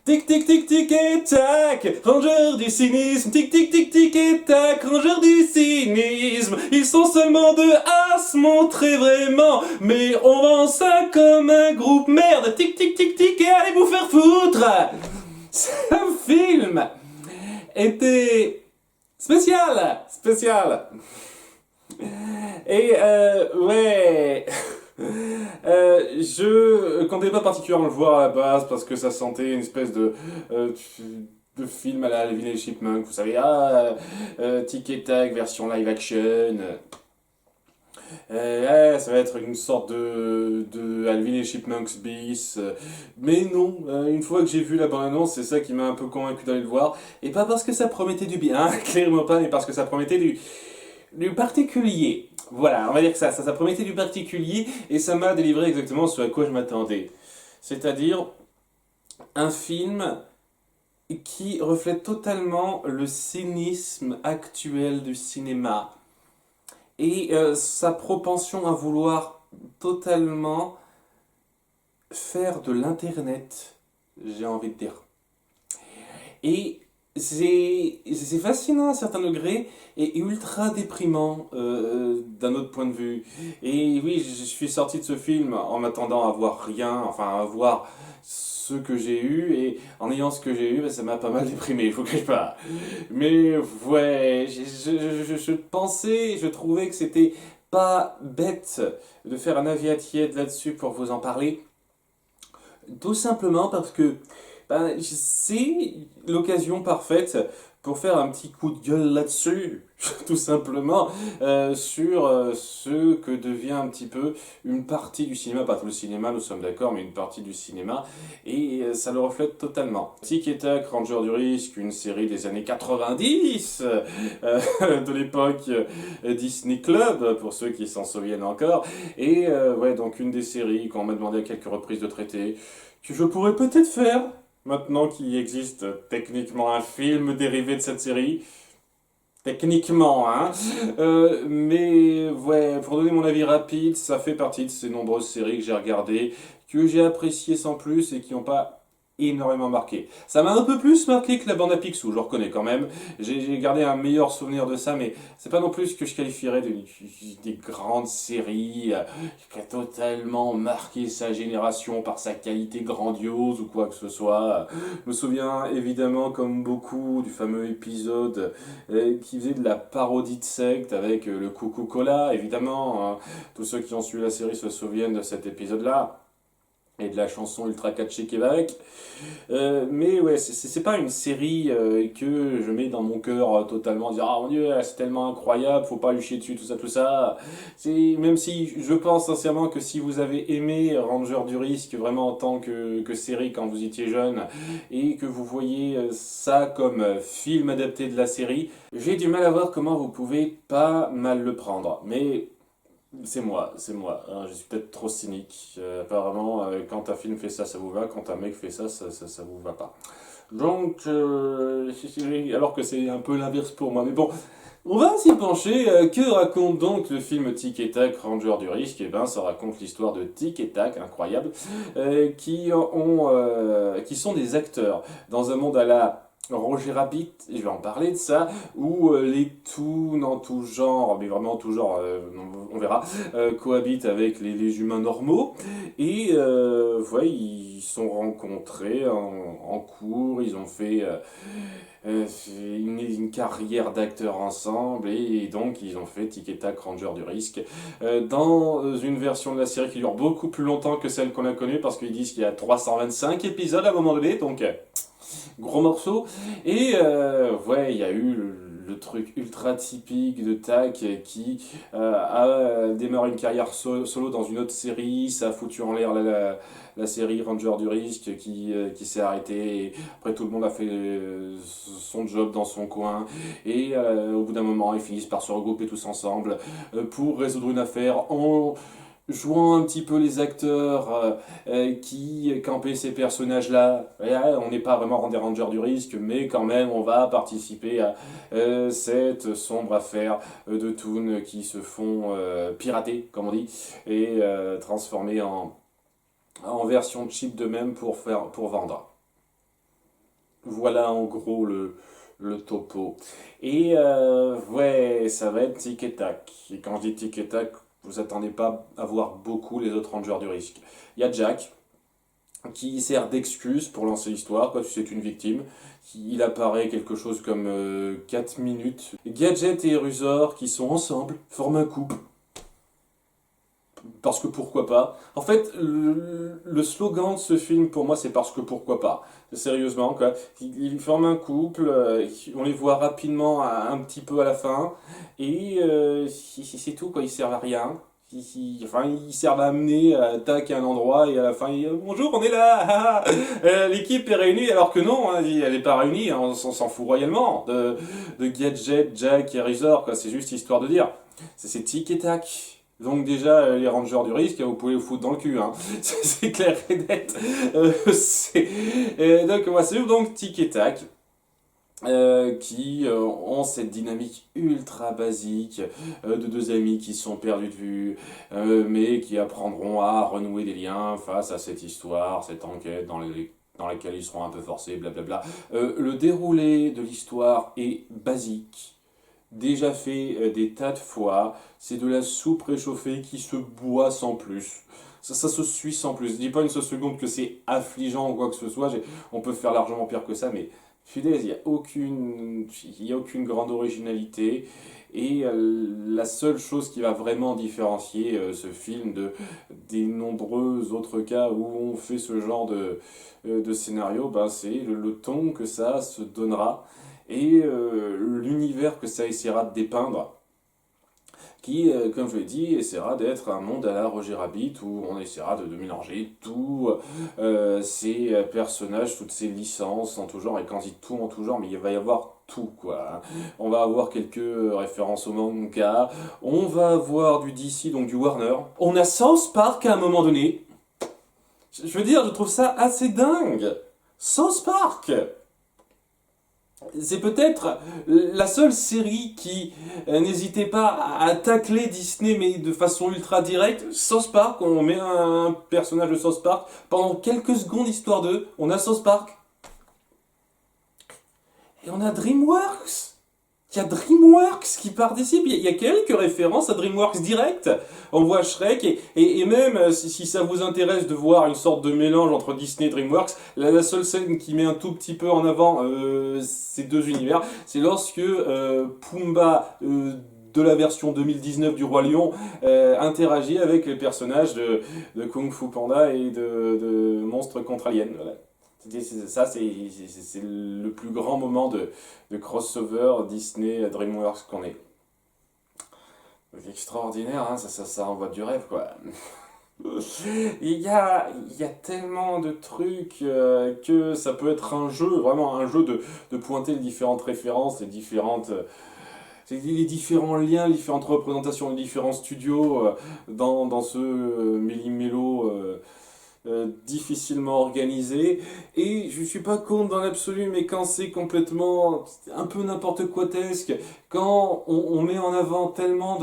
Tic tic tic tic et tac, rangeurs du cynisme. Tic tic tic tic et tac, rangeurs du cynisme. Ils sont seulement deux à se montrer vraiment, mais on vend ça comme un groupe merde. Tic tic tic tic et allez vous faire foutre. Ce film était spécial. Et ouais. Je comptais pas particulièrement le voir à la base parce que ça sentait une espèce euh, de film à la Alvin et les Chipmunks, vous savez, Tic et Tac version live action. Ouais, ça va être une sorte de Alvin et les Chipmunks bis. Mais non, une fois que j'ai vu la bande-annonce, c'est ça qui m'a un peu convaincu d'aller le voir. Et pas parce que ça promettait du bien, clairement pas, mais parce que ça promettait du particulier. Voilà, on va dire que ça promettait du particulier et ça m'a délivré exactement ce à quoi je m'attendais. C'est-à-dire un film qui reflète totalement le cynisme actuel du cinéma et sa propension à vouloir totalement faire de l'internet, j'ai envie de dire. Et c'est fascinant à un certain degré et ultra déprimant d'un autre point de vue. Et oui, je suis sorti de ce film en m'attendant à voir rien, enfin à voir ce que j'ai eu, et en ayant ce que j'ai eu, ben, ça m'a pas mal déprimé, je vous cache pas. Mais ouais, je pensais, je trouvais que c'était pas bête de faire un avis à tiède là-dessus pour vous en parler. Tout simplement parce que ben, c'est l'occasion parfaite pour faire un petit coup de gueule là-dessus, tout simplement, sur ce que devient un petit peu une partie du cinéma, pas tout le cinéma, nous sommes d'accord, mais une partie du cinéma, et ça le reflète totalement. Tic et Tac, Ranger du Risque, une série des années 90, de l'époque Disney Club, pour ceux qui s'en souviennent encore, et ouais, donc une des séries qu'on m'a demandé à quelques reprises de traiter, que je pourrais peut-être faire, maintenant qu'il existe techniquement un film dérivé de cette série. Techniquement, hein. Mais ouais, pour donner mon avis rapide, ça fait partie de ces nombreuses séries que j'ai regardées, que j'ai appréciées sans plus et qui n'ont pas énormément marqué. Ça m'a un peu plus marqué que la bande à Picsou, je reconnais quand même. J'ai gardé un meilleur souvenir de ça, mais c'est pas non plus ce que je qualifierais des grandes séries qui a totalement marqué sa génération par sa qualité grandiose ou quoi que ce soit. Je me souviens évidemment, comme beaucoup, du fameux épisode qui faisait de la parodie de secte avec le Coucou Cola, évidemment. Hein. Tous ceux qui ont suivi la série se souviennent de cet épisode-là et de la chanson ultra catchy qui va avec. Mais ouais, c'est pas une série que je mets dans mon cœur totalement, dire ah mon dieu, c'est tellement incroyable, faut pas lui chier dessus, tout ça, tout ça. Même si je pense sincèrement que si vous avez aimé Ranger du Risque vraiment en tant que série quand vous étiez jeune et que vous voyez ça comme film adapté de la série, j'ai du mal à voir comment vous pouvez pas mal le prendre. Mais c'est moi. Hein, je suis peut-être trop cynique. Apparemment, quand un film fait ça, ça vous va. Quand un mec fait ça, ça vous va pas. Donc, alors que c'est un peu l'inverse pour moi. Mais bon, on va s'y pencher. Que raconte donc le film Tic et Tac, Ranger du Risque? Eh ben, ça raconte l'histoire de Tic et Tac, incroyable, qui sont des acteurs dans un monde à la Roger Rabbit, je vais en parler de ça, où les toons en tout genre, mais vraiment en tout genre, on verra, cohabitent avec les humains normaux. Et ouais, ils se sont rencontrés en cours, ils ont fait une carrière d'acteurs ensemble, et donc ils ont fait Tic et Tac Ranger du Risque, dans une version de la série qui dure beaucoup plus longtemps que celle qu'on a connue, parce qu'ils disent qu'il y a 325 épisodes à un moment donné, donc gros morceau. Et ouais, il y a eu le truc ultra typique de Tac qui a démarré une carrière solo dans une autre série, ça a foutu en l'air la série Ranger du Risque qui s'est arrêtée. Et après, tout le monde a fait son job dans son coin. Et au bout d'un moment, ils finissent par se regrouper tous ensemble pour résoudre une affaire en jouant un petit peu les acteurs qui campaient ces personnages-là. Ouais, on n'est pas vraiment des Rangers du Risque, mais quand même, on va participer à cette sombre affaire de toons qui se font pirater, comme on dit, et transformer en version cheap d'eux-mêmes pour vendre. Voilà en gros le topo. Et ouais, ça va être tic et tac. Et quand je dis tic et tac, vous attendez pas à voir beaucoup les autres rangers du risque. Il y a Jack, qui sert d'excuse pour lancer l'histoire, quoi, c'est une victime. Il apparaît quelque chose comme 4 minutes. Gadget et Erusor qui sont ensemble, forment un couple. Parce que pourquoi pas. En fait, le slogan de ce film pour moi c'est parce que pourquoi pas. Sérieusement, quoi. Ils forment un couple, on les voit rapidement un petit peu à la fin, et c'est tout, quoi. Ils servent à rien. Enfin, ils servent à amener tac à un endroit et à la fin, bonjour, on est là. L'équipe est réunie alors que non, hein, elle n'est pas réunie, hein, on s'en fout royalement de Gadget, Jack et Razor, quoi. C'est juste histoire de dire. C'est tic et tac. Donc déjà, les rangers du risque, vous pouvez vous foutre dans le cul, hein. C'est clair et net. Donc, moi, c'est donc Tic et Tac, qui ont cette dynamique ultra basique de deux amis qui sont perdus de vue, mais qui apprendront à renouer des liens face à cette histoire, cette enquête dans laquelle ils seront un peu forcés, blablabla. Le déroulé de l'histoire est basique, déjà fait des tas de fois. C'est de la soupe réchauffée qui se boit sans plus. Ça se suit sans plus. Je dis pas une seule seconde que c'est affligeant ou quoi que ce soit. On peut faire largement pire que ça, mais punaise, il y a aucune grande originalité. Et la seule chose qui va vraiment différencier ce film des nombreux autres cas où on fait ce genre de scénario, ben, c'est le ton que ça se donnera et l'univers que ça essaiera de dépeindre, qui, comme je l'ai dit, essaiera d'être un monde à la Roger Rabbit, où on essaiera de mélanger tous ces personnages, toutes ces licences en tout genre, et quand je dis tout en tout genre, mais il va y avoir tout, quoi. On va avoir quelques références au manga, on va avoir du DC, donc du Warner. On a South Park à un moment donné. Je veux dire, je trouve ça assez dingue. South Park! C'est peut-être la seule série qui n'hésitait pas à tacler Disney, mais de façon ultra directe. South Park, on met un personnage de South Park, pendant quelques secondes, histoire de, on a South Park. Et on a DreamWorks. Il y a DreamWorks qui participe. Il y a quelques références à DreamWorks direct. On voit Shrek et même si ça vous intéresse de voir une sorte de mélange entre Disney et DreamWorks, la seule scène qui met un tout petit peu en avant ces deux univers, c'est lorsque Pumba de la version 2019 du Roi Lion interagit avec les personnages de Kung Fu Panda et de Monstres contre Aliens. Voilà. Ça, c'est le plus grand moment de crossover Disney DreamWorks qu'on ait. Extraordinaire, hein, ça envoie du rêve, quoi. Il y a tellement de trucs que ça peut être un jeu, vraiment un jeu de pointer les différentes références, les différents liens, les différentes représentations, les différents studios dans ce méli-mélo difficilement organisé. Et je suis pas contre dans l'absolu, mais quand c'est complètement un peu n'importe quoitesque, quand on met en avant tellement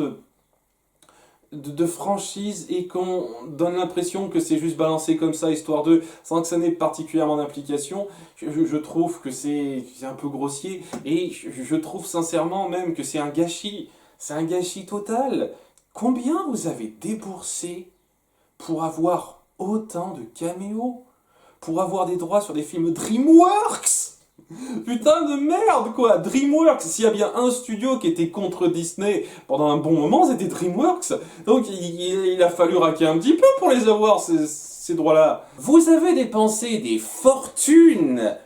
de franchise et qu'on donne l'impression que c'est juste balancé comme ça, histoire de, sans que ça n'ait particulièrement d'implication, je trouve que c'est un peu grossier, et je trouve sincèrement même que c'est un gâchis. C'est un gâchis total. Combien vous avez déboursé pour avoir autant de caméos? Pour avoir des droits sur des films DreamWorks? Putain de merde, quoi! DreamWorks! S'il y a bien un studio qui était contre Disney pendant un bon moment, c'était DreamWorks. Donc il a fallu raquer un petit peu pour les avoir, ces droits-là. Vous avez dépensé des fortunes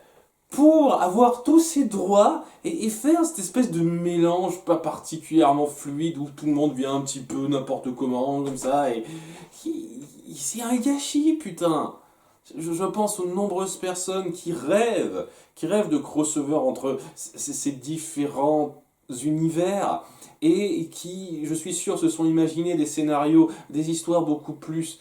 pour avoir tous ces droits et faire cette espèce de mélange pas particulièrement fluide où tout le monde vient un petit peu n'importe comment, comme ça, et c'est un gâchis, putain! Je pense aux nombreuses personnes qui rêvent de crossover entre ces différents univers et qui, je suis sûr, se sont imaginés des scénarios, des histoires beaucoup plus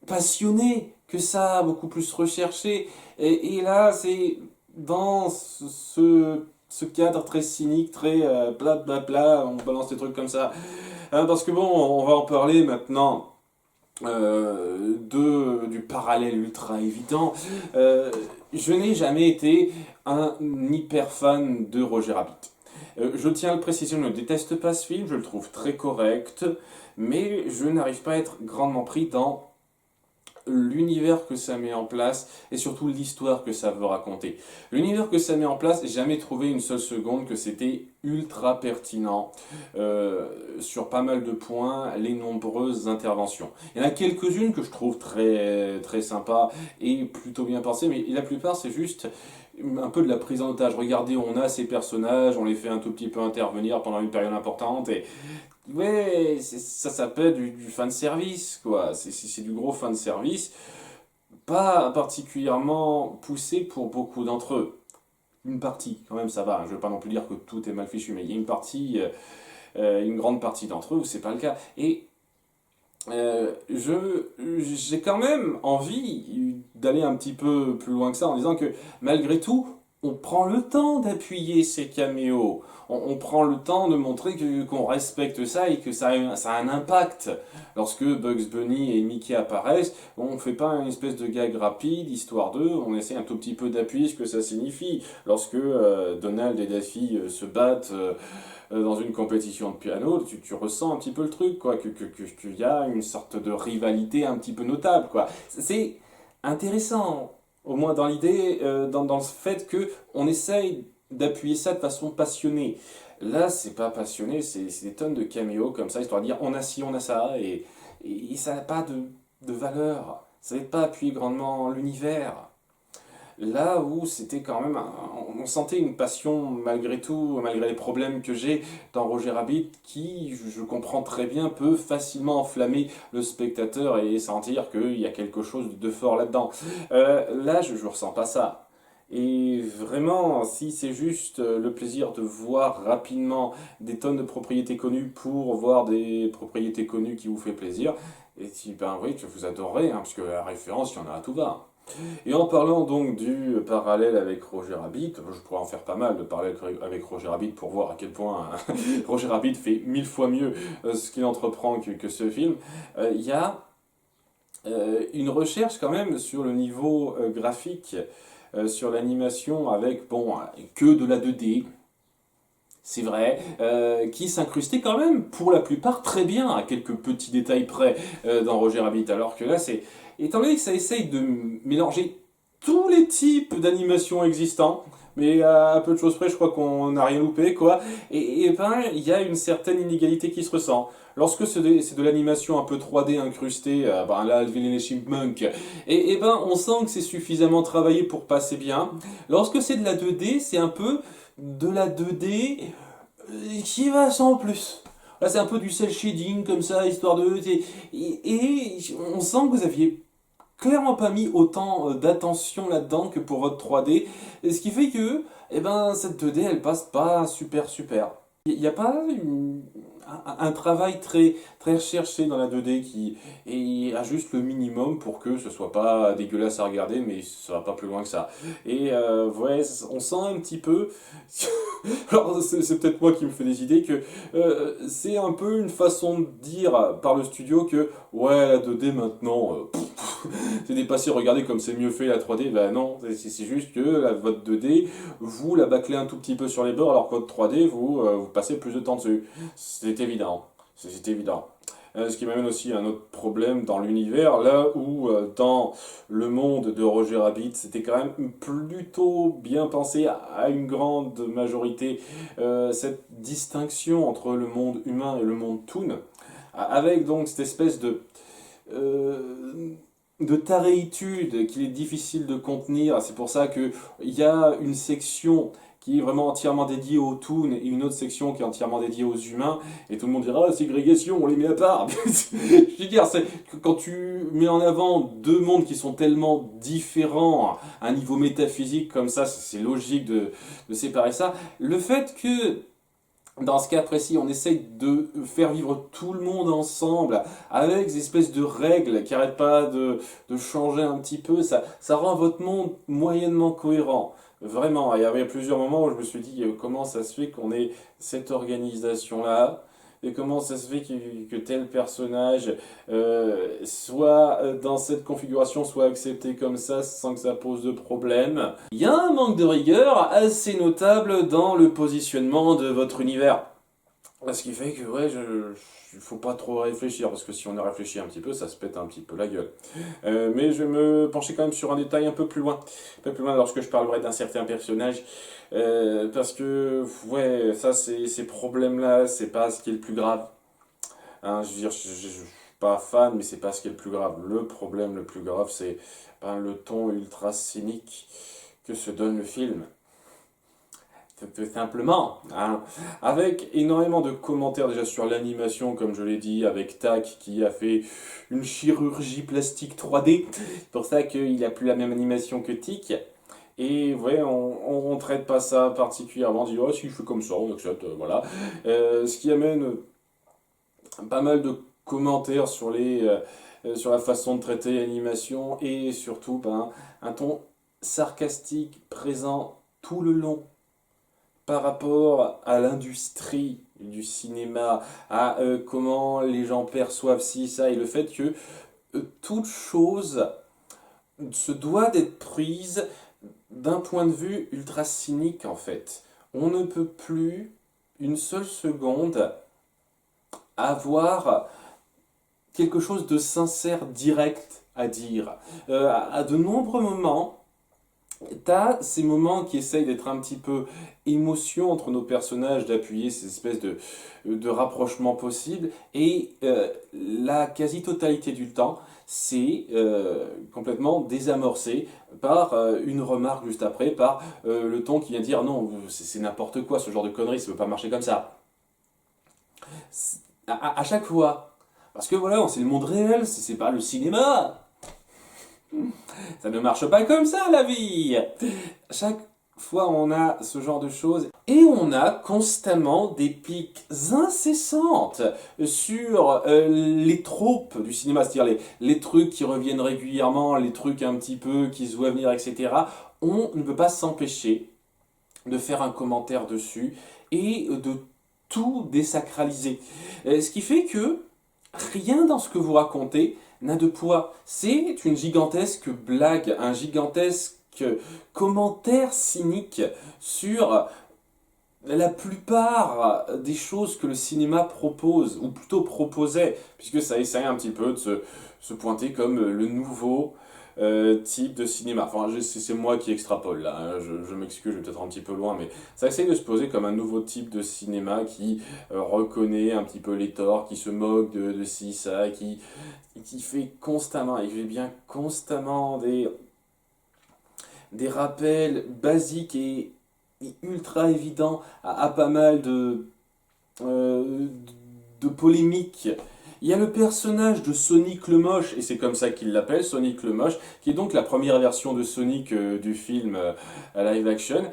passionnées que ça, beaucoup plus recherchées. Et là, c'est dans ce cadre très cynique, très blablabla, on balance des trucs comme ça. Hein, parce que bon, on va en parler maintenant. Du parallèle ultra évident. je n'ai jamais été un hyper fan de Roger Rabbit. Je tiens à le préciser, je ne déteste pas ce film, je le trouve très correct, mais je n'arrive pas à être grandement pris dans l'univers que ça met en place et surtout l'histoire que ça veut raconter. L'univers que ça met en place, j'ai jamais trouvé une seule seconde que c'était ultra pertinent sur pas mal de points, les nombreuses interventions. Il y en a quelques-unes que je trouve très, très sympas et plutôt bien pensées, mais la plupart c'est juste un peu de la prise en otage. Regardez, on a ces personnages, on les fait un tout petit peu intervenir pendant une période importante et ouais, ça s'appelle du fan service, quoi. C'est du gros fan service, pas particulièrement poussé pour beaucoup d'entre eux. Une partie, quand même, ça va. Je ne veux pas non plus dire que tout est mal fichu, mais il y a une partie, une grande partie d'entre eux où c'est pas le cas. Et j'ai quand même envie d'aller un petit peu plus loin que ça en disant que malgré tout, on prend le temps d'appuyer ces caméos. On prend le temps de montrer qu'on respecte ça et que ça a un impact. Lorsque Bugs Bunny et Mickey apparaissent, on ne fait pas une espèce de gag rapide, histoire d'eux, on essaie un tout petit peu d'appuyer ce que ça signifie. Lorsque Donald et Daffy se battent dans une compétition de piano, tu ressens un petit peu le truc, quoi, qu'il y a une sorte de rivalité un petit peu notable, quoi. C'est intéressant, au moins dans l'idée, dans le fait que on essaye d'appuyer ça de façon passionnée. Là, c'est pas passionné, c'est des tonnes de caméos comme ça, histoire de dire on a ci, on a ça, et ça n'a pas de valeur. Ça n'aide pas à appuyer grandement l'univers. Là où c'était quand même, on sentait une passion malgré tout, malgré les problèmes que j'ai dans Roger Rabbit, qui, je comprends très bien, peut facilement enflammer le spectateur et sentir qu'il y a quelque chose de fort là-dedans. Là, je ressens pas ça. Et vraiment, si c'est juste le plaisir de voir rapidement des tonnes de propriétés connues pour voir des propriétés connues qui vous fait plaisir, et si ben oui, que vous adorez, hein, parce que la référence, il y en a à tout va. Et en parlant donc du parallèle avec Roger Rabbit, je pourrais en faire pas mal de parallèles avec Roger Rabbit pour voir à quel point Roger Rabbit fait 1000 fois mieux ce qu'il entreprend que ce film. Il y a une recherche quand même sur le niveau graphique, sur l'animation avec, bon, que de la 2D, c'est vrai, qui s'incrustait quand même pour la plupart très bien, à quelques petits détails près dans Roger Rabbit, alors que là c'est, étant donné que ça essaye de mélanger tous les types d'animation existants, mais à peu de choses près, je crois qu'on n'a rien loupé, quoi. Et ben, il y a une certaine inégalité qui se ressent. Lorsque c'est de l'animation un peu 3D incrustée, ben là, Alvin et les Chipmunks, et ben, on sent que c'est suffisamment travaillé pour passer bien. Lorsque c'est de la 2D, c'est un peu de la 2D qui va sans plus. Là, c'est un peu du cel shading comme ça, histoire de. Et on sent que vous aviez clairement pas mis autant d'attention là-dedans que pour votre 3D. Et ce qui fait que, eh ben, cette 2D, elle passe pas super super. Il n'y a pas un travail très, très recherché dans la 2D qui a juste le minimum pour que ce soit pas dégueulasse à regarder, mais ça va pas plus loin que ça. Et ouais, on sent un petit peu, alors c'est peut-être moi qui me fais des idées, que c'est un peu une façon de dire par le studio que ouais, la 2D maintenant, c'est dépassé, regardez comme c'est mieux fait la 3D. Ben non, c'est juste que votre 2D, vous la bâclez un tout petit peu sur les bords, alors que votre 3D, vous passez plus de temps dessus. C'est évident. C'est évident. Ce qui m'amène aussi à un autre problème dans l'univers, là où dans le monde de Roger Rabbit, c'était quand même plutôt bien pensé à une grande majorité, cette distinction entre le monde humain et le monde toon, avec donc cette espèce de taréitude qu'il est difficile de contenir. C'est pour ça qu'il y a une section qui est vraiment entièrement dédiée aux toons et une autre section qui est entièrement dédiée aux humains. Et tout le monde dira, ah, ségrégation, on les met à part. Je veux dire, quand tu mets en avant deux mondes qui sont tellement différents à un niveau métaphysique comme ça, c'est logique de séparer ça. Le fait que dans ce cas précis, on essaye de faire vivre tout le monde ensemble avec des espèces de règles qui n'arrêtent pas de changer un petit peu. Ça rend votre monde moyennement cohérent. Vraiment, il y avait plusieurs moments où je me suis dit comment ça se fait qu'on ait cette organisation-là, Et comment ça se fait que tel personnage soit dans cette configuration, soit accepté comme ça sans que ça pose de problème. Il y a un manque de rigueur assez notable dans le positionnement de votre univers. Ce qui fait que, ouais, il faut pas trop réfléchir, parce que si on a réfléchi un petit peu, ça se pète un petit peu la gueule. Mais je vais me pencher quand même sur un détail un peu plus loin. Un peu plus loin lorsque je parlerai d'un certain personnage. Parce que, ouais, ça, ces problèmes-là, c'est pas ce qui est le plus grave. Hein, je veux dire, je suis pas fan, mais c'est pas ce qui est le plus grave. Le problème le plus grave, c'est le ton ultra cynique que se donne le film. Tout simplement, hein. Avec énormément de commentaires déjà sur l'animation, comme je l'ai dit, avec Tac qui a fait une chirurgie plastique 3D. C'est pour ça qu'il n'a plus la même animation que Tic. Et ouais, on traite pas ça particulièrement, on dit oh si je fais comme ça, on accepte, voilà. Ce qui amène pas mal de commentaires sur la façon de traiter l'animation et surtout un ton sarcastique présent tout le long par rapport à l'industrie du cinéma, à comment les gens perçoivent ci, ça, et le fait que toute chose se doit d'être prise d'un point de vue ultra cynique en fait. On ne peut plus une seule seconde avoir quelque chose de sincère, direct à dire. À de nombreux moments, t'as ces moments qui essayent d'être un petit peu émotion entre nos personnages, d'appuyer ces espèces de rapprochements possibles, et la quasi-totalité du temps, c'est complètement désamorcé par une remarque juste après, par le ton qui vient dire non, c'est n'importe quoi, ce genre de conneries, ça ne peut pas marcher comme ça. À chaque fois. Parce que voilà, c'est le monde réel, c'est pas le cinéma. Ça ne marche pas comme ça, la vie. Chaque fois, on a ce genre de choses. Et on a constamment des pics incessantes sur les tropes du cinéma, c'est-à-dire les trucs qui reviennent régulièrement, les trucs un petit peu qui se voient venir, etc. On ne peut pas s'empêcher de faire un commentaire dessus et de tout désacraliser. Ce qui fait que rien dans ce que vous racontez n'a de poids. C'est une gigantesque blague, un gigantesque commentaire cynique sur la plupart des choses que le cinéma propose, ou plutôt proposait, puisque ça essaye un petit peu de se pointer comme le nouveau type de cinéma. Enfin, c'est moi qui extrapole là, hein. Je m'excuse, je vais peut-être un petit peu loin, mais ça essaye de se poser comme un nouveau type de cinéma qui reconnaît un petit peu les torts, qui se moque de ci, ça, qui fait constamment, et je vais bien constamment des rappels basiques et ultra évidents à pas mal euh, de polémiques. Il y a le personnage de Sonic le Moche, et c'est comme ça qu'il l'appelle, Sonic le Moche, qui est donc la première version de Sonic du film live action,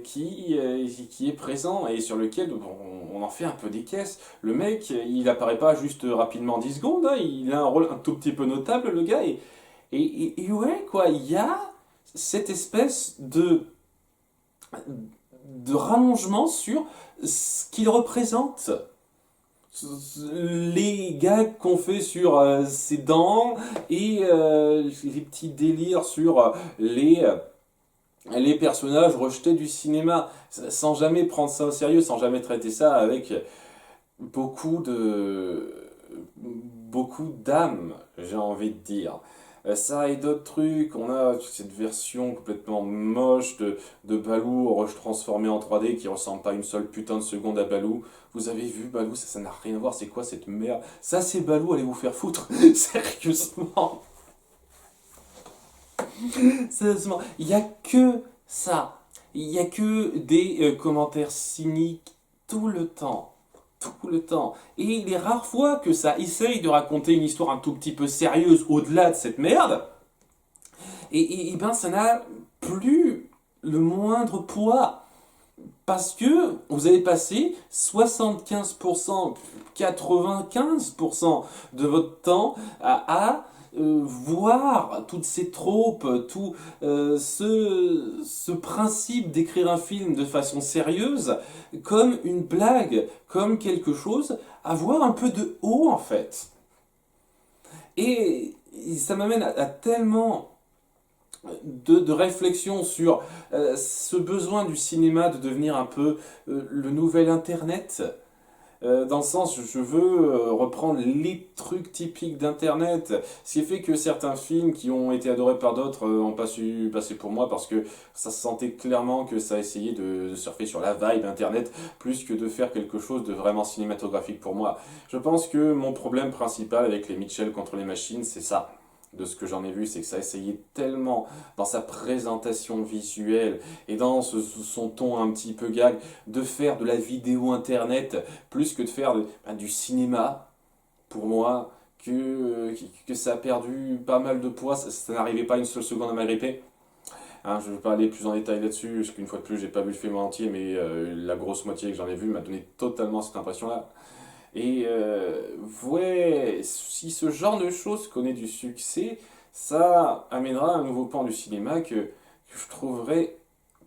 qui est présent et sur lequel on en fait un peu des caisses. Le mec, il apparaît pas juste rapidement 10 secondes, hein, il a un rôle un tout petit peu notable, le gars, et ouais, quoi, il y a cette espèce de rallongement sur ce qu'il représente. Les gags qu'on fait sur ses dents et les petits délires sur les personnages rejetés du cinéma, sans jamais prendre ça au sérieux, sans jamais traiter ça avec beaucoup beaucoup d'âme, j'ai envie de dire. Ça et d'autres trucs, on a cette version complètement moche de Baloo transformé en 3D qui ressemble pas une seule putain de seconde à Baloo. Vous avez vu Baloo, ça n'a rien à voir, c'est quoi cette merde? Ça c'est Baloo, allez vous faire foutre, sérieusement. Sérieusement, il n'y a que ça. Il n'y a que des commentaires cyniques tout le temps. Tout le temps. Et les rares fois que ça essaye de raconter une histoire un tout petit peu sérieuse au-delà de cette merde, et ben ça n'a plus le moindre poids. Parce que vous avez passé 75%, 95% de votre temps à voir toutes ces tropes, tout ce principe d'écrire un film de façon sérieuse comme une blague, comme quelque chose à voir un peu de haut en fait. Et ça m'amène à tellement de réflexion sur ce besoin du cinéma de devenir un peu le nouvel Internet. Dans le sens, je veux reprendre les trucs typiques d'Internet, ce qui fait que certains films qui ont été adorés par d'autres n'ont pas su passer pour moi parce que ça se sentait clairement que ça essayait de surfer sur la vibe Internet plus que de faire quelque chose de vraiment cinématographique pour moi. Je pense que mon problème principal avec les Mitchell contre les machines, c'est ça. De ce que j'en ai vu, c'est que ça essayait tellement dans sa présentation visuelle et dans son ton un petit peu gag de faire de la vidéo internet plus que de faire du cinéma, pour moi, que ça a perdu pas mal de poids, ça n'arrivait pas une seule seconde à m'agripper. Hein, je ne vais pas aller plus en détail là-dessus, parce qu'une fois de plus, j'ai pas vu le film entier, mais la grosse moitié que j'en ai vu m'a donné totalement cette impression-là. Et ouais, si ce genre de choses connaît du succès, ça amènera un nouveau pan du cinéma que je trouverais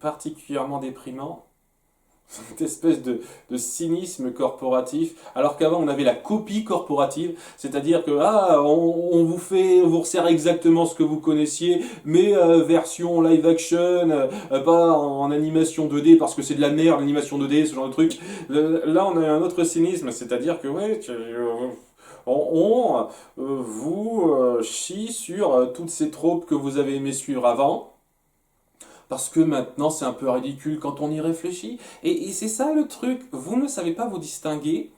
particulièrement déprimant. Cette espèce de cynisme corporatif, alors qu'avant on avait la copie corporative, c'est-à-dire que on vous fait, on vous resserre exactement ce que vous connaissiez, mais version live action, pas en animation 2D parce que c'est de la merde l'animation 2D, ce genre de truc. Là on a un autre cynisme, c'est-à-dire que ouais, vous chie sur toutes ces tropes que vous avez aimé suivre avant parce que maintenant c'est un peu ridicule quand on y réfléchit. Et c'est ça le truc, vous ne savez pas vous distinguer,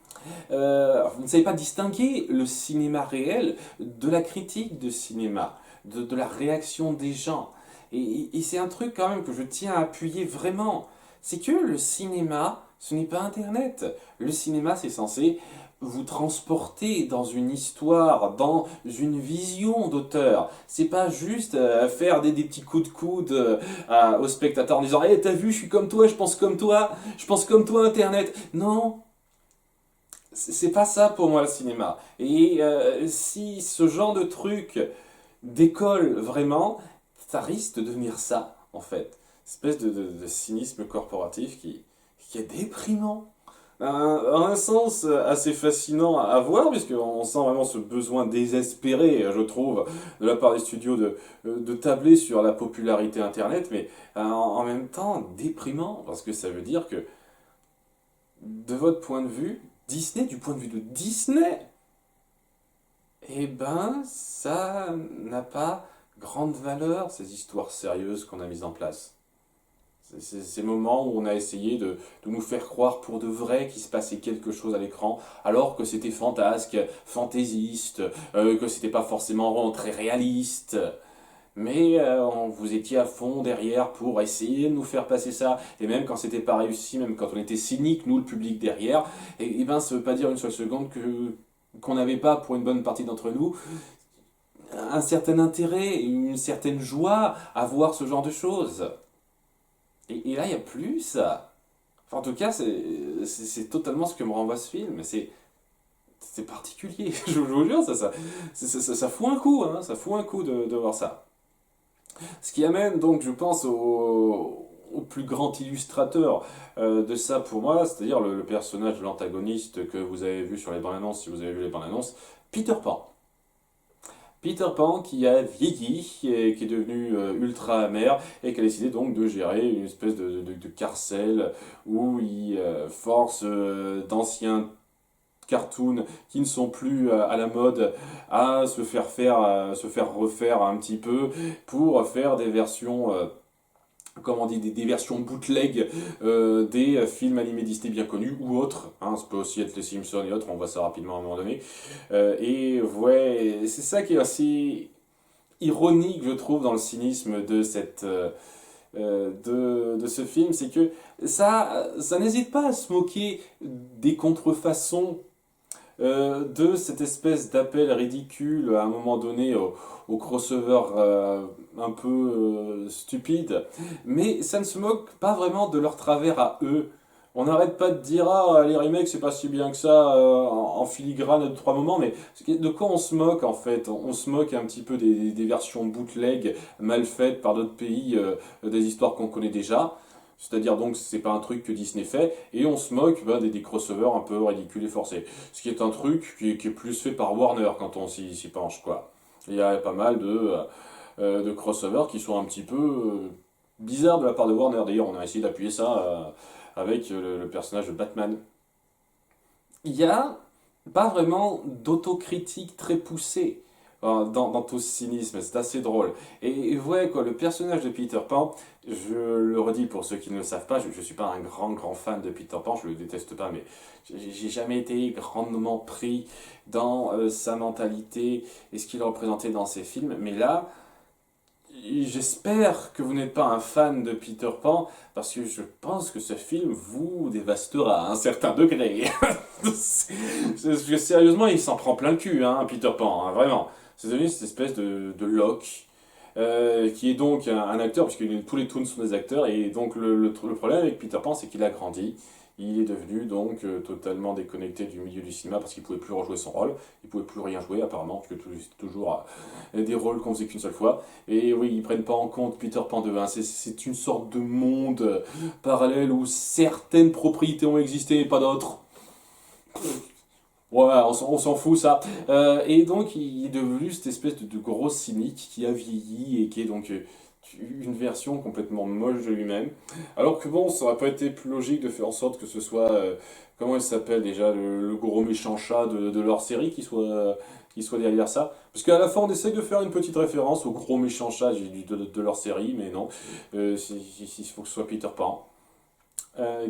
vous ne savez pas distinguer le cinéma réel de la critique de cinéma, de la réaction des gens. Et c'est un truc quand même que je tiens à appuyer vraiment, c'est que le cinéma, ce n'est pas Internet. Le cinéma, c'est censé vous transporter dans une histoire, dans une vision d'auteur. C'est pas juste faire des petits coups de coude aux spectateurs en disant hey, t'as vu, je suis comme toi, je pense comme toi Internet. Non, c'est pas ça pour moi le cinéma. Et si ce genre de truc décolle vraiment, ça risque de devenir ça en fait. Espèce de cynisme corporatif qui est déprimant un sens assez fascinant à voir, puisqu'on sent vraiment ce besoin désespéré, je trouve, de la part des studios de tabler sur la popularité Internet, mais en même temps déprimant, parce que ça veut dire que, de votre point de vue, Disney, du point de vue de Disney, eh ben, ça n'a pas grande valeur, ces histoires sérieuses qu'on a mises en place. C'est ces moments où on a essayé de nous faire croire pour de vrai qu'il se passait quelque chose à l'écran, alors que c'était fantasque, fantaisiste, que c'était pas forcément vraiment très réaliste. Mais vous étiez à fond derrière pour essayer de nous faire passer ça. Et même quand c'était pas réussi, même quand on était cynique, nous le public derrière, et ben ça veut pas dire une seule seconde qu'on n'avait pas, pour une bonne partie d'entre nous, un certain intérêt, une certaine joie à voir ce genre de choses. Et là, il n'y a plus ça. Enfin, en tout cas, c'est totalement ce que me renvoie ce film. C'est particulier, je vous jure, ça fout un coup, hein, ça fout un coup de voir ça. Ce qui amène donc, je pense, au plus grand illustrateur de ça pour moi, c'est-à-dire le personnage de l'antagoniste que vous avez vu sur les bandes annonces, si vous avez vu les bandes annonces, Peter Pan. Peter Pan qui a vieilli et qui est devenu ultra amer et qui a décidé donc de gérer une espèce de carcel où il force d'anciens cartoons qui ne sont plus à la mode à se faire refaire un petit peu pour faire des versions comment on dit, des versions bootleg des films animés Disney bien connus ou autres. Hein, ça peut aussi être les Simpsons et autres, on voit ça rapidement à un moment donné. Et ouais, c'est ça qui est assez ironique, je trouve, dans le cynisme de de ce film, c'est que ça n'hésite pas à se moquer des contrefaçons de cette espèce d'appel ridicule à un moment donné au crossover un peu stupide, mais ça ne se moque pas vraiment de leur travers à eux. On n'arrête pas de dire, ah, les remakes, c'est pas si bien que ça, en filigrane à deux, trois moments, mais de quoi on se moque en fait? On se moque un petit peu des versions bootleg mal faites par d'autres pays, des histoires qu'on connaît déjà. C'est-à-dire donc c'est pas un truc que Disney fait, et on se moque des crossovers un peu ridicules et forcés. Ce qui est un truc qui est plus fait par Warner quand on s'y penche, quoi. Il y a pas mal de crossovers qui sont un petit peu bizarres de la part de Warner. D'ailleurs, on a essayé d'appuyer ça avec le personnage de Batman. Il y a pas vraiment d'autocritique très poussée dans tout ce cynisme, c'est assez drôle. Et ouais, quoi, le personnage de Peter Pan, je le redis pour ceux qui ne le savent pas, je ne suis pas un grand fan de Peter Pan, je le déteste pas, mais j'ai jamais été grandement pris dans sa mentalité et ce qu'il représentait dans ses films. Mais là, j'espère que vous n'êtes pas un fan de Peter Pan, parce que je pense que ce film vous dévastera à un certain degré. Parce que sérieusement, il s'en prend plein le cul, hein, Peter Pan, hein, vraiment. C'est devenu cette espèce de Locke, qui est donc un acteur, puisque tous les toons sont des acteurs, et donc le problème avec Peter Pan, c'est qu'il a grandi. Il est devenu donc totalement déconnecté du milieu du cinéma parce qu'il pouvait plus rejouer son rôle, il pouvait plus rien jouer apparemment, parce que c'était toujours des rôles qu'on faisait qu'une seule fois. Et oui, ils prennent pas en compte Peter Pan 2, hein. C'est une sorte de monde parallèle où certaines propriétés ont existé et pas d'autres. Ouais, on s'en fout ça. Et donc il est devenu cette espèce de gros cynique qui a vieilli et qui est donc une version complètement moche de lui-même. Alors que bon, ça aurait pas été plus logique de faire en sorte que ce soit, comment il s'appelle déjà, le gros méchant chat de leur série qui soit derrière ça. Parce qu'à la fin on essaye de faire une petite référence au gros méchant chat de leur série, mais non, il faut que ce soit Peter Pan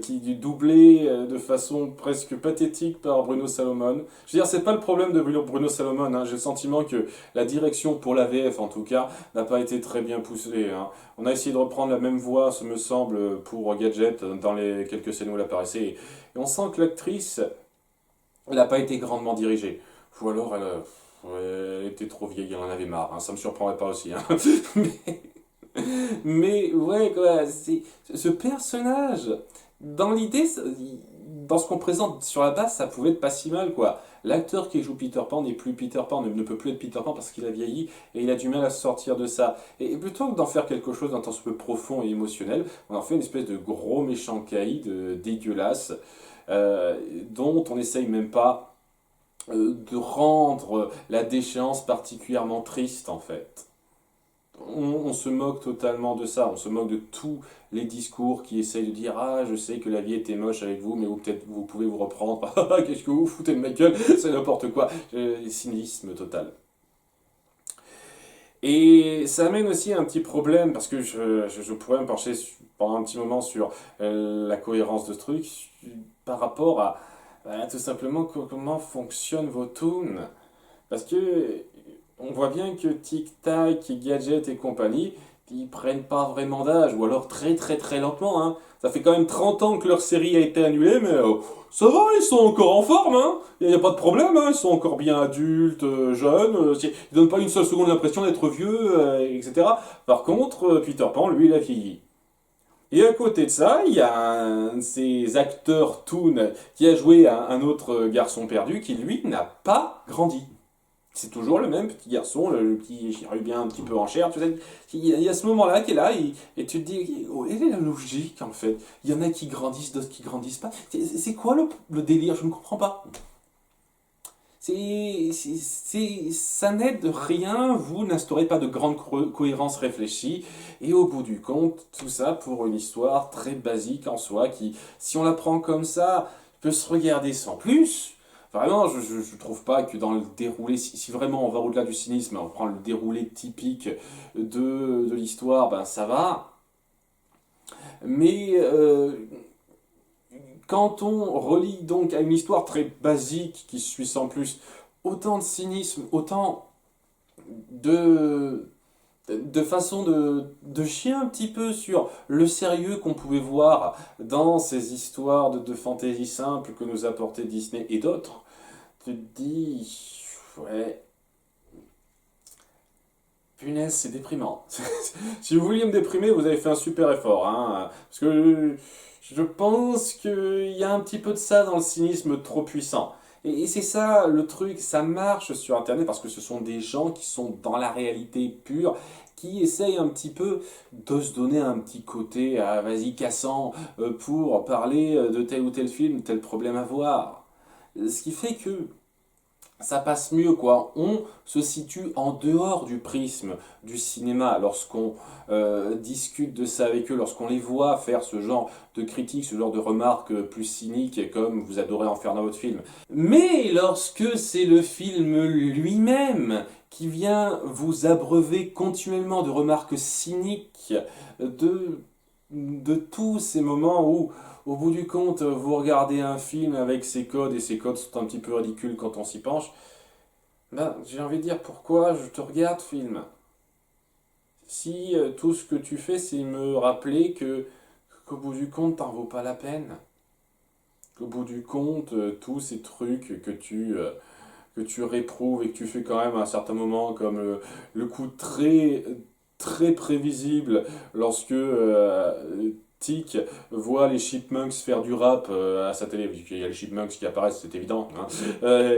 qui est doublé de façon presque pathétique par Bruno Salomon. Je veux dire, c'est pas le problème de Bruno Salomon, hein. J'ai le sentiment que la direction, pour la VF en tout cas, n'a pas été très bien poussée, hein. On a essayé de reprendre la même voix, ce me semble, pour Gadget, dans les quelques scènes où elle apparaissait, et on sent que l'actrice, elle n'a pas été grandement dirigée. Ou alors, ouais, elle était trop vieille, elle en avait marre, hein. Ça me surprendrait pas aussi, hein. Mais mais ouais, quoi, ce personnage, dans l'idée, dans ce qu'on présente sur la base, ça pouvait être pas si mal, quoi. L'acteur qui joue Peter Pan n'est plus Peter Pan, ne peut plus être Peter Pan parce qu'il a vieilli et il a du mal à sortir de ça. Et plutôt que d'en faire quelque chose d'un temps peu profond et émotionnel, on en fait une espèce de gros méchant caïd dégueulasse, dont on n'essaye même pas de rendre la déchéance particulièrement triste, en fait. On se moque totalement de ça, on se moque de tous les discours qui essayent de dire ah je sais que la vie était moche avec vous mais vous peut-être vous pouvez vous reprendre. Ah, qu'est-ce que vous foutez de ma gueule, c'est n'importe quoi. Cynisme total. Et ça amène aussi un petit problème parce que je pourrais me pencher pendant un petit moment sur la cohérence de ce truc par rapport à tout simplement comment fonctionnent vos toons. Parce que on voit bien que Tic Tac, Gadget et compagnie, ils prennent pas vraiment d'âge, ou alors très lentement, hein. Ça fait quand même 30 ans que leur série a été annulée, mais ça va, ils sont encore en forme, hein. Il n'y a pas de problème, hein. Ils sont encore bien adultes, jeunes, ils donnent pas une seule seconde l'impression d'être vieux, etc. Par contre, Peter Pan, lui, il a vieilli. Et à côté de ça, il y a un de ces acteurs Toon qui a joué un autre garçon perdu qui, lui, n'a pas grandi. C'est toujours le même petit garçon, le petit chérubien un petit peu en chair, tu sais. Il y a ce moment-là qui est là, et tu te dis, oh, quelle est la logique en fait? Il y en a qui grandissent, d'autres qui grandissent pas. C'est quoi le délire? Je ne comprends pas. Ça n'aide rien, vous n'instaurez pas de grande cohérence réfléchie, et au bout du compte, tout ça pour une histoire très basique en soi, qui, si on la prend comme ça, peut se regarder sans plus. Vraiment, je trouve pas que dans le déroulé, si vraiment on va au-delà du cynisme, on prend le déroulé typique de l'histoire, ben ça va. Mais quand on relie donc à une histoire très basique qui suit sans plus autant de cynisme, autant de, de façon de chier un petit peu sur le sérieux qu'on pouvait voir dans ces histoires de fantaisie simple que nous apportait Disney et d'autres, tu te dis, ouais, Punaise, c'est déprimant. Si vous vouliez me déprimer, vous avez fait un super effort, hein. Parce que je pense qu'il y a un petit peu de ça dans le cynisme trop puissant. Et c'est ça le truc, ça marche sur Internet parce que ce sont des gens qui sont dans la réalité pure, qui essayent un petit peu de se donner un petit côté, ah, vas-y, cassant, pour parler de tel ou tel film, tel problème à voir. Ce qui fait que ça passe mieux, quoi. On se situe en dehors du prisme du cinéma lorsqu'on discute de ça avec eux, lorsqu'on les voit faire ce genre de critiques, ce genre de remarques plus cyniques, comme vous adorez en faire dans votre film. Mais lorsque c'est le film lui-même qui vient vous abreuver continuellement de remarques cyniques, de, de tous ces moments où au bout du compte, vous regardez un film avec ses codes et ces codes sont un petit peu ridicules quand on s'y penche. Ben, j'ai envie de dire pourquoi je te regarde, film. Si tout ce que tu fais, c'est me rappeler que qu'au bout du compte, t'en vaut pas la peine. Qu'au bout du compte, tous ces trucs que tu réprouves et que tu fais quand même à un certain moment, comme le coup très prévisible lorsque Tic voit les Chipmunks faire du rap à sa télé, vu qu'il y a les Chipmunks qui apparaissent, c'est évident. Hein.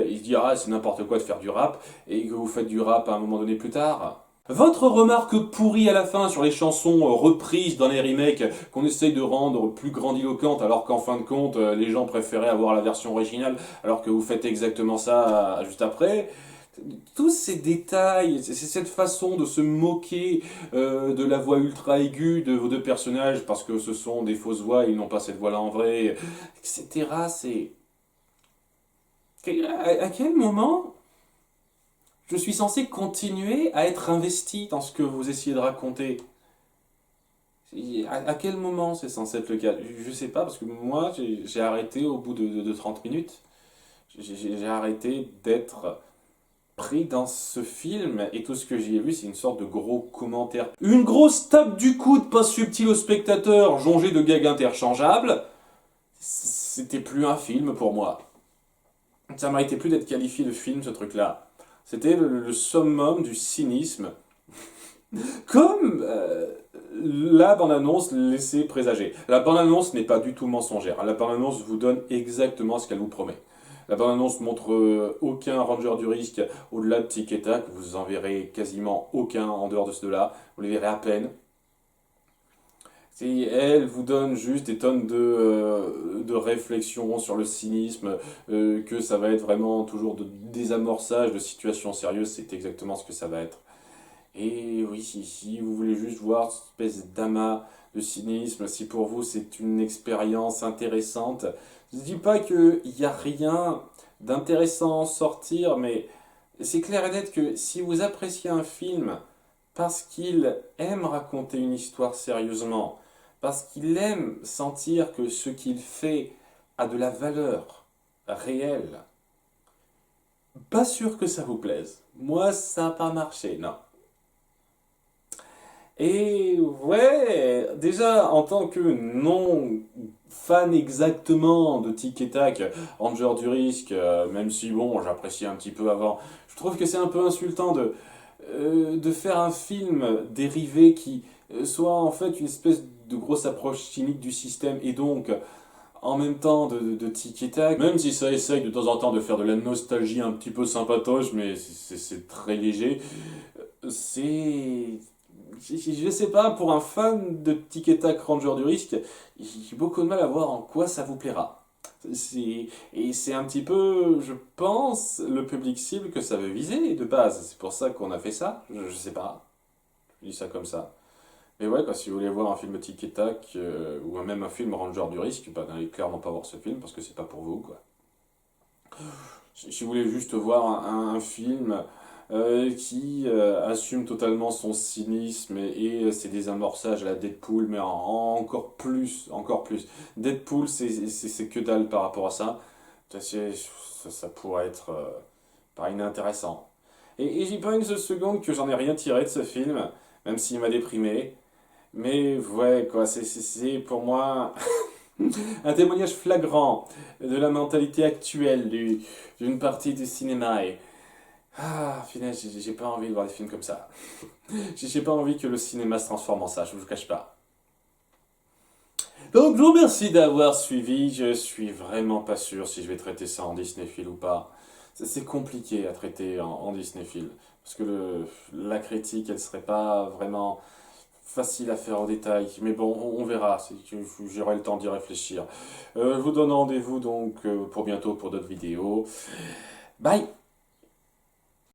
Il se dit, ah, c'est n'importe quoi de faire du rap, et que vous faites du rap à un moment donné plus tard. Votre remarque pourrie à la fin sur les chansons reprises dans les remakes qu'on essaye de rendre plus grandiloquentes alors qu'en fin de compte les gens préféraient avoir la version originale alors que vous faites exactement ça juste après. Tous ces détails, c'est cette façon de se moquer de la voix ultra aiguë de vos deux personnages parce que ce sont des fausses voix, ils n'ont pas cette voix-là en vrai, etc. C'est... À quel moment je suis censé continuer à être investi dans ce que vous essayez de raconter? À quel moment c'est censé être le cas? Je sais pas, parce que moi, j'ai arrêté au bout de 30 minutes. J'ai arrêté d'être pris dans ce film, et tout ce que j'y ai vu, c'est une sorte de gros commentaire. Une grosse tape du coude pas subtile au spectateur, jonchée de gags interchangeables. C'était plus un film pour moi. Ça méritait plus d'être qualifié de film, ce truc-là. C'était le summum du cynisme. Comme la bande-annonce laissait présager. La bande-annonce n'est pas du tout mensongère. La bande-annonce vous donne exactement ce qu'elle vous promet. La bande-annonce montre aucun ranger du risque au-delà de Tic et Tac. Vous en verrez quasiment aucun en dehors de ceux là. Vous les verrez à peine. Elle vous donne juste des tonnes de réflexions sur le cynisme, que ça va être vraiment toujours de désamorçage de situations sérieuses. C'est exactement ce que ça va être. Et oui, si vous voulez juste voir cette espèce d'amas de cynisme, si pour vous c'est une expérience intéressante, je ne dis pas qu'il n'y a rien d'intéressant à en sortir, mais c'est clair et net que si vous appréciez un film parce qu'il aime raconter une histoire sérieusement, parce qu'il aime sentir que ce qu'il fait a de la valeur réelle, pas sûr que ça vous plaise. Moi, ça n'a pas marché, non. Et ouais, déjà en tant que non fan exactement de Tic et Tac, Ranger du Risque, même si bon, j'appréciais un petit peu avant, je trouve que c'est un peu insultant de faire un film dérivé qui soit en fait une espèce de grosse approche cynique du système et donc en même temps de Tic et Tac, même si ça essaye de temps en temps de faire de la nostalgie un petit peu sympatoche, mais c'est très léger, c'est je sais pas, pour un fan de Tic et Tac Ranger du Risque, j'ai beaucoup de mal à voir en quoi ça vous plaira. Et c'est un petit peu, je pense, le public cible que ça veut viser de base. C'est pour ça qu'on a fait ça. Je sais pas. Je dis ça comme ça. Mais ouais, quoi, si vous voulez voir un film Tic et Tac, ou même un film Ranger du Risque, bah, n'allez clairement pas voir ce film parce que c'est pas pour vous, quoi. Si vous voulez juste voir un film qui assume totalement son cynisme et ses désamorçages à la Deadpool, mais encore plus, encore plus. Deadpool, c'est que dalle par rapport à ça. Ça pourrait être pas inintéressant. Et j'y pas une seule seconde que j'en ai rien tiré de ce film, même s'il m'a déprimé. Mais ouais, quoi, c'est pour moi un témoignage flagrant de la mentalité actuelle d'une partie du cinéma. Ah, finesse, j'ai pas envie de voir des films comme ça. J'ai pas envie que le cinéma se transforme en ça, je vous le cache pas. Donc, je vous remercie d'avoir suivi. Je suis vraiment pas sûr si je vais traiter ça en Disneyfile ou pas. C'est compliqué à traiter en Disneyfile. Parce que la critique, elle serait pas vraiment facile à faire au détail. Mais bon, on verra. J'aurai le temps d'y réfléchir. Je vous donne rendez-vous donc pour bientôt pour d'autres vidéos. Bye!